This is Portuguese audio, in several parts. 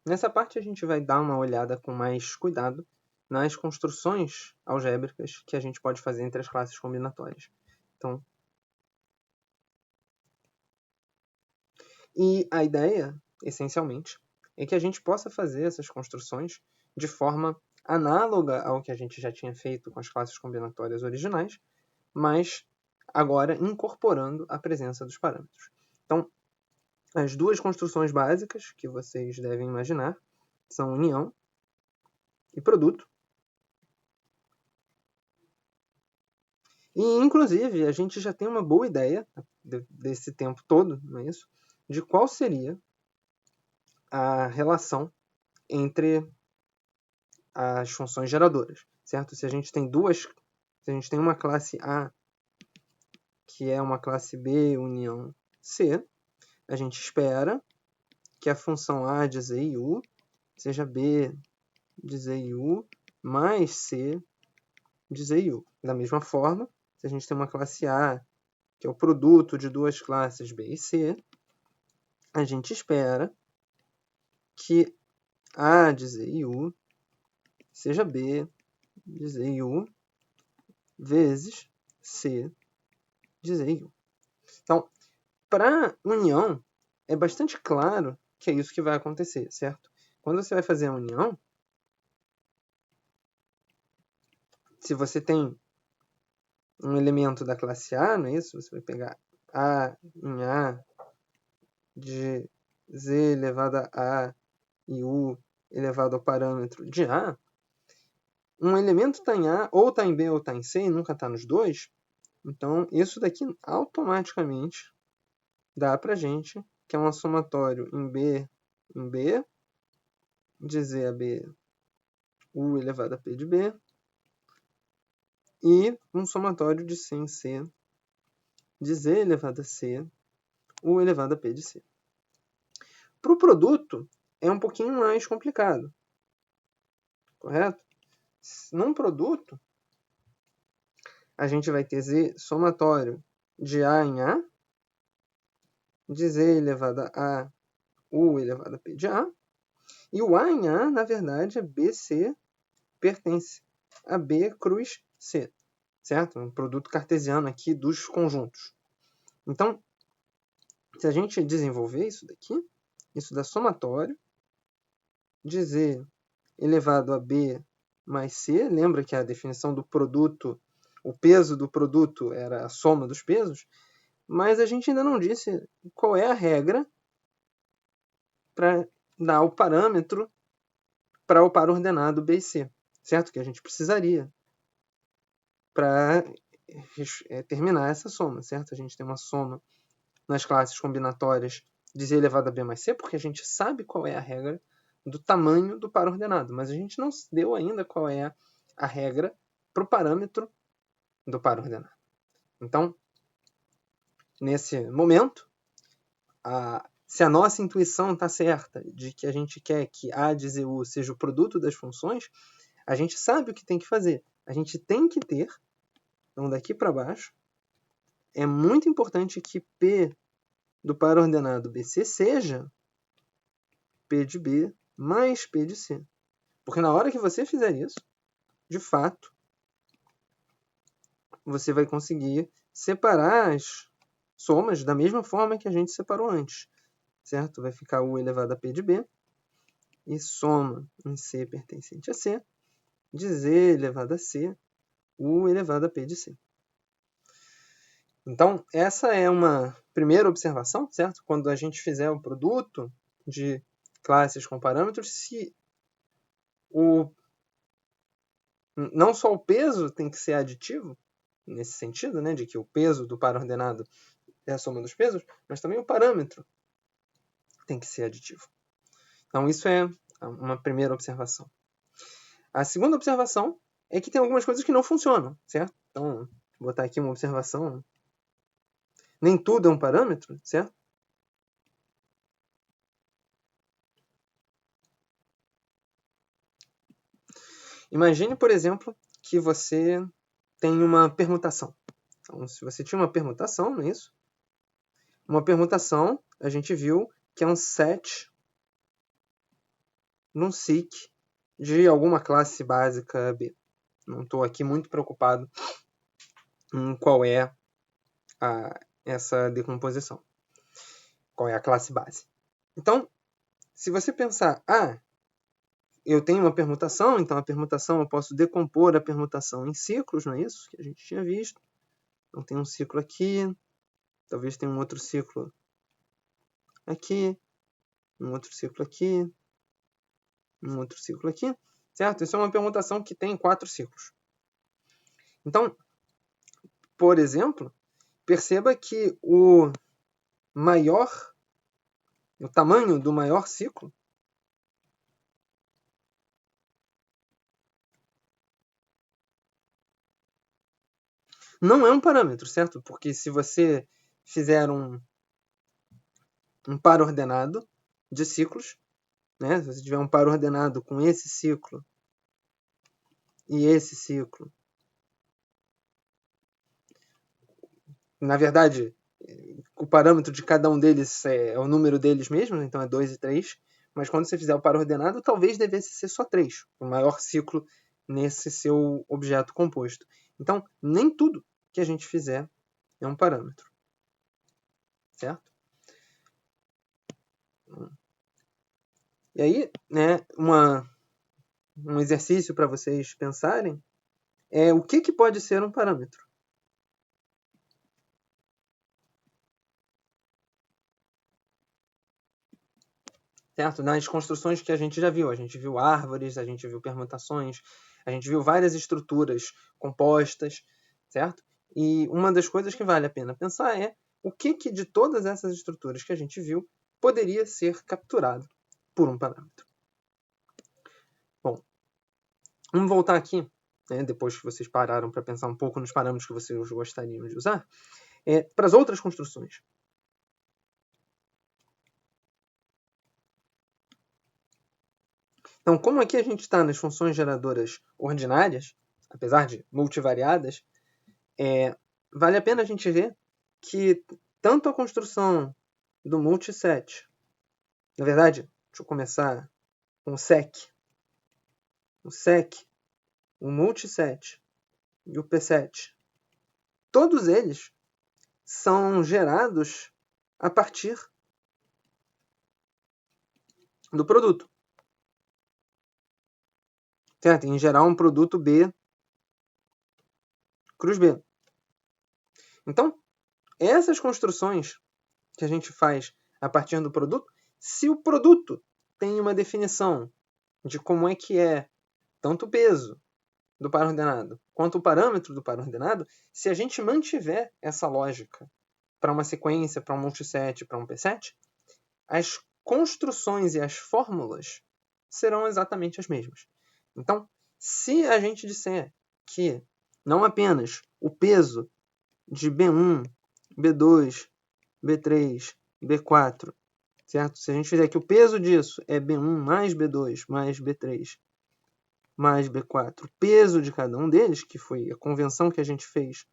Nessa parte a gente vai dar uma olhada com mais cuidado nas construções algébricas que a gente pode fazer entre as classes combinatórias. Então, e a ideia, essencialmente, é que a gente possa fazer essas construções de forma análoga ao que a gente já tinha feito com as classes combinatórias originais, mas agora incorporando a presença dos parâmetros. Então, as duas construções básicas que vocês devem imaginar são união e produto. E, inclusive, a gente já tem uma boa ideia desse tempo todo, não é isso? De qual seria a relação entre as funções geradoras, certo? Se a gente tem uma classe A que é uma classe B união C, a gente espera que a função A de Z e U seja B de Z e U mais C de Z e U. Da mesma forma, se a gente tem uma classe A que é o produto de duas classes B e C, a gente espera que A de Z e U seja B de Z e U vezes C de Z e U. Então, para união, é bastante claro que é isso que vai acontecer, certo? Quando você vai fazer a união, se você tem um elemento da classe A, não é isso? Você vai pegar A em A de Z elevado a A e U elevado ao parâmetro de A, um elemento está em A, ou está em B, ou está em C, e nunca está nos dois, então isso daqui automaticamente dá para gente que é um somatório em B, de Z a B, U elevado a P de B, e um somatório de C em C, de Z elevado a C, U elevado a P de C. Para o produto, é um pouquinho mais complicado, correto? Num produto, a gente vai ter Z somatório de A em A, de Z elevado a U elevado a P de A, e o A em A, na verdade, é BC pertence a B cruz C, certo? Um produto cartesiano aqui dos conjuntos. Então, se a gente desenvolver isso daqui, isso dá somatório de Z elevado a B mais C. Lembra que a definição do produto, o peso do produto era a soma dos pesos, mas a gente ainda não disse qual é a regra para dar o parâmetro para o par ordenado B e C, certo? Que a gente precisaria para terminar essa soma, certo? A gente tem uma soma nas classes combinatórias de Z elevado a B mais C, porque a gente sabe qual é a regra do tamanho do par ordenado, mas a gente não deu ainda qual é a regra para o parâmetro do par ordenado. Então, nesse momento, se a nossa intuição está certa de que a gente quer que A de ZU seja o produto das funções, a gente sabe o que tem que fazer. A gente tem que ter, então daqui para baixo, é muito importante que P do par ordenado BC seja P de B mais P de C. Porque na hora que você fizer isso, de fato, você vai conseguir separar as somas da mesma forma que a gente separou antes, certo? Vai ficar U elevado a P de B, e soma em C pertencente a C, de Z elevado a C, U elevado a P de C. Então, essa é uma primeira observação, certo? Quando a gente fizer um produto de classes com parâmetros, se não só o peso tem que ser aditivo, nesse sentido, né, de que o peso do par ordenado é a soma dos pesos, mas também o parâmetro tem que ser aditivo. Então, isso é uma primeira observação. A segunda observação é que tem algumas coisas que não funcionam, certo? Então, vou botar aqui uma observação. Nem tudo é um parâmetro, certo? Imagine, por exemplo, que você tem uma permutação. Então, se você tinha uma permutação, não é isso? Uma permutação, a gente viu que é um set num SIC de alguma classe básica B. Não estou aqui muito preocupado em qual é essa decomposição. Qual é a classe base. Então, se você pensar, eu tenho uma permutação, então a permutação eu posso decompor a permutação em ciclos, não é isso que a gente tinha visto? Então tem um ciclo aqui, talvez tenha um outro ciclo aqui, um outro ciclo aqui, um outro ciclo aqui, certo? Isso é uma permutação que tem 4 ciclos. Então, por exemplo, perceba que o tamanho do maior ciclo não é um parâmetro, certo? Porque se você fizer um par ordenado de ciclos, né? Se você tiver um par ordenado com esse ciclo e esse ciclo, na verdade, o parâmetro de cada um deles é o número deles mesmo, então é 2 e 3, mas quando você fizer o par ordenado, talvez devesse ser só 3, o maior ciclo nesse seu objeto composto. Então, nem tudo que a gente fizer é um parâmetro, certo? E aí, né, um exercício para vocês pensarem é o que pode ser um parâmetro. Certo? Nas construções que a gente viu árvores, a gente viu permutações, a gente viu várias estruturas compostas, certo? E uma das coisas que vale a pena pensar é o que de todas essas estruturas que a gente viu poderia ser capturado por um parâmetro. Bom, vamos voltar aqui, né, depois que vocês pararam para pensar um pouco nos parâmetros que vocês gostariam de usar, para as outras construções. Então, como aqui a gente está nas funções geradoras ordinárias, apesar de multivariadas, vale a pena a gente ver que tanto a construção do multiset, na verdade, deixa eu começar com o sec, o multiset e o pset, todos eles são gerados a partir do produto. Certo? Em geral, um produto B cruz B. Então, essas construções que a gente faz a partir do produto, se o produto tem uma definição de como é que é tanto o peso do par ordenado quanto o parâmetro do par ordenado, se a gente mantiver essa lógica para uma sequência, para um multiset, para um pset, as construções e as fórmulas serão exatamente as mesmas. Então, se a gente disser que não apenas o peso de B1, B2, B3, B4, certo? Se a gente fizer que o peso disso é B1 mais B2 mais B3 mais B4, o peso de cada um deles, que foi a convenção que a gente fez,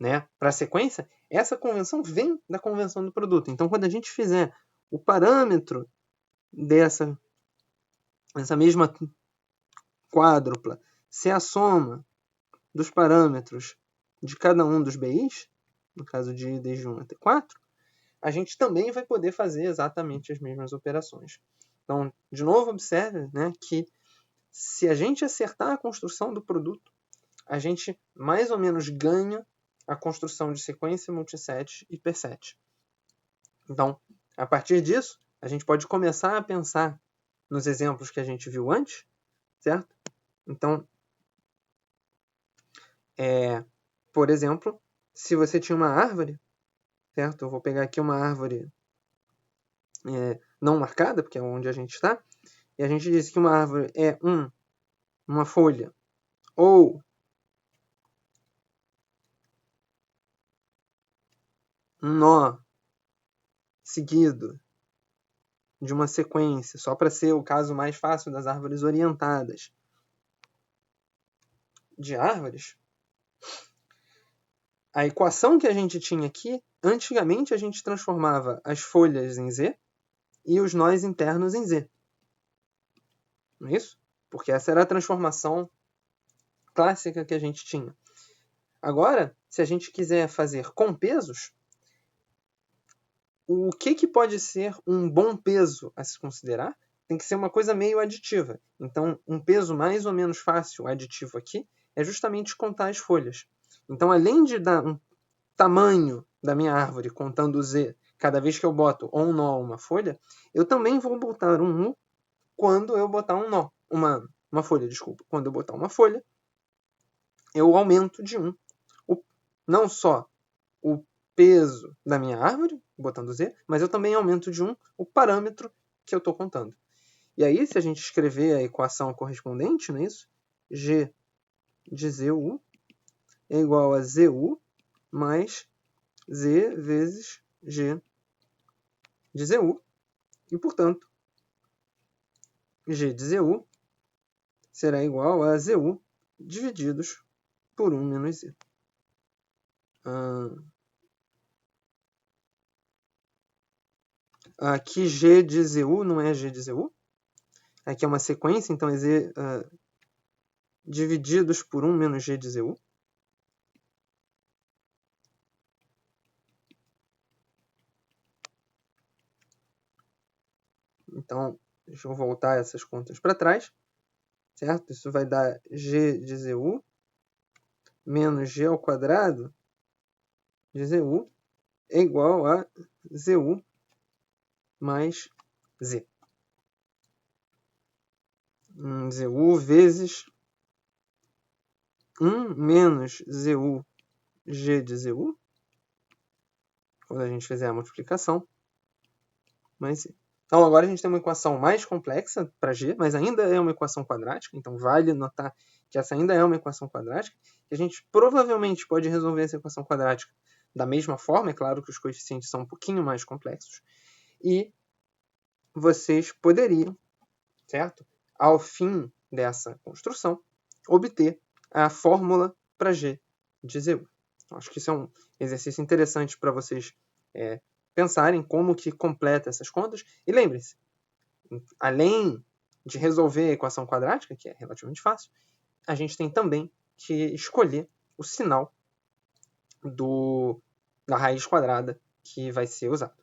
né, para a sequência, essa convenção vem da convenção do produto. Então, quando a gente fizer o parâmetro dessa mesma quádrupla ser a soma dos parâmetros de cada um dos BIs, no caso de desde 1 até 4, a gente também vai poder fazer exatamente as mesmas operações. Então, de novo, observe, né, que se a gente acertar a construção do produto, a gente mais ou menos ganha a construção de sequência, multiset e perset. Então, a partir disso, a gente pode começar a pensar nos exemplos que a gente viu antes, certo? Então, por exemplo, se você tinha uma árvore, certo? Eu vou pegar aqui uma árvore não marcada, porque é onde a gente está, e a gente disse que uma árvore é uma folha ou um nó seguido de uma sequência, só para ser o caso mais fácil das árvores orientadas de árvores, a equação que a gente tinha aqui, antigamente a gente transformava as folhas em Z e os nós internos em Z. não é isso? Porque essa era a transformação clássica que a gente tinha. Agora, se a gente quiser fazer com pesos, o que pode ser um bom peso a se considerar? Tem que ser uma coisa meio aditiva. Então, um peso mais ou menos fácil aditivo aqui é justamente contar as folhas. Então, além de dar um tamanho da minha árvore contando Z cada vez que eu boto ou um nó ou uma folha, eu também vou botar um U quando eu botar um nó. Uma folha, desculpa. Quando eu botar uma folha, eu aumento de 1 não só o peso da minha árvore, botando Z, mas eu também aumento de 1 o parâmetro que eu estou contando. E aí, se a gente escrever a equação correspondente, não é isso? G de ZU é igual a ZU mais Z vezes G de ZU. E, portanto, G de ZU será igual a ZU divididos por 1 menos Z. Aqui G de ZU não é G de ZU. Aqui é uma sequência, então é Z divididos por 1 menos G de ZU. Então, deixa eu voltar essas contas para trás. Certo? Isso vai dar G de ZU menos G ao quadrado de ZU é igual a ZU mais Z. ZU vezes 1 menos ZU G de ZU, quando a gente fizer a multiplicação, mais Z. Então, agora a gente tem uma equação mais complexa para G, mas ainda é uma equação quadrática, então vale notar que essa ainda é uma equação quadrática, e a gente provavelmente pode resolver essa equação quadrática da mesma forma, é claro que os coeficientes são um pouquinho mais complexos, e vocês poderiam, certo? Ao fim dessa construção, obter a fórmula para G de ZU. Acho que isso é um exercício interessante para vocês pensarem como que completa essas contas. E lembrem-se, além de resolver a equação quadrática, que é relativamente fácil, a gente tem também que escolher o sinal da raiz quadrada que vai ser usado.